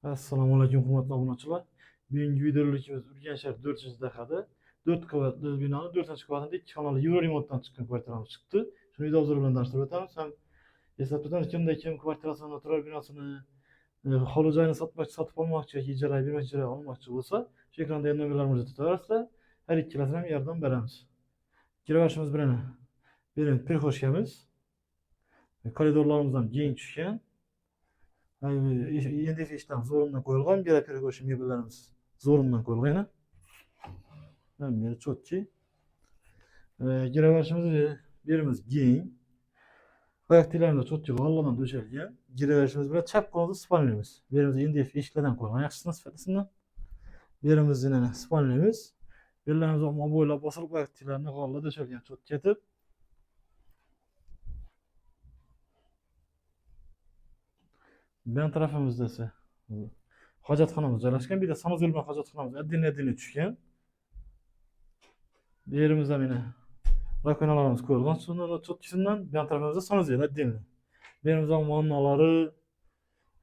Assalomu alaykum hurmatli obunachilar. Bugungi videolikimiz Urganch shahar 4-dakada 4 qavatli binoni 4-qavatida 2 xonali Euro remontdan chiqqan kvartiramiz chiqdi. Shuni video hozir bilan tanishtirib o'tamiz. Ham eslatib o'tamiz, kim kvartirasini, turar binosini hovli joyini sotib olmoqchi yoki ijaraga bermoqchi, ijaraga olmoqchi bo'lsa, shu ekranda nomerlarimizni tutaverasizlar. Har ikkalasini ham yordam beramiz. Kiraverishimiz bilan bering prixoshkamiz. Koridorlarimiz ham keng tushgan. Endi ishdan zo'rindan qo'yilgan, bir перегоshi mebellarimiz zo'rindan qo'yilgan. Hamma chotki. Giraverishimiz yerimiz keng. Oyoqtilarimiz chotki g'alladan döşelgan. Giraverishimiz bilan chap qo'lda spalnimiz. Yerimiz endi eshiklardan qo'yilgan, yaxshisidan sifatisidan. Yerimiz yana spalnimiz. Yerlarimiz ham bo'ylab bosilib oyoqtilarni g'alla döşelgan chotki etib. Ben tarafımızda ise hacatxonamiz joylashgan, bir de sanuzel bilan hacatxonamiz adin tushgan. Bu yerimizda mana rakonalarimiz qo'yilgan, suvning cho'tkisidan bu tarafimizda sanuzel adin. Bu yerimizda vannalari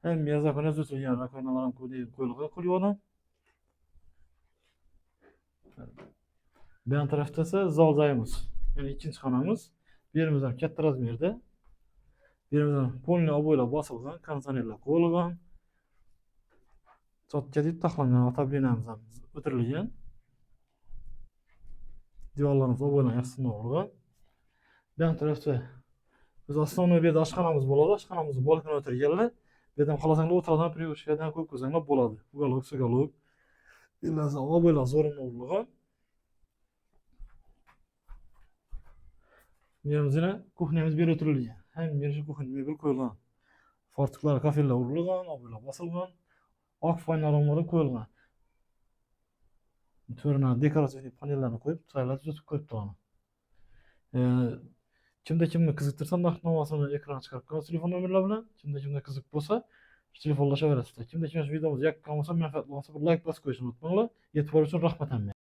ham yazakona o'tilgan rakonalar ham qo'yilgan qo'lyoqdan. Bu tarafda esa zal joyimiz, ya'ni ikkinchi xonamiz. Bu yerimiz ham katta razmerda. Yerimizdan polni bo'ylab bosilgan, konditsionerlar qo'yilgan. Chotga deb taxlangan otablinamiz ham o'tirilgan. Divarlarimiz bo'ylab yaxshisidan o'rilgan. Bu tarafda biz основной bir oshxonamiz bo'ladi. Oshxonamizni balkonga o'tirganlar. Bu yerdan xohlasanglar o'tiradigan privishkadan ko'p ko'zanglar bo'ladi. Ugalok, sugalok. Ilazim bo'ylab zo'rin o'rilgan. Yerimizda kuxnyamiz bir o'tirilgan. Hem bir kuxnya mebel qo'yilgan. Fortiklar, kafelar urilgan, bo'ylab bosilgan. Oq foynalarga qo'yilgan. To'rina dekorativ panellarni qo'yib, saylar tuzatib qo'yibdi uni. Kimni qiziqtirsa, narx-namasini ekranga chiqarib qo'yamiz telefon nomerlari bilan. Kimda qiziq bo'lsa, telefonlashaverasizlar. Kimda videomiz yoqqan bo'lsa, manfaatli bo'lsa, bir like bosib qo'yishni unutmanglar. E'tibor uchun rahmat.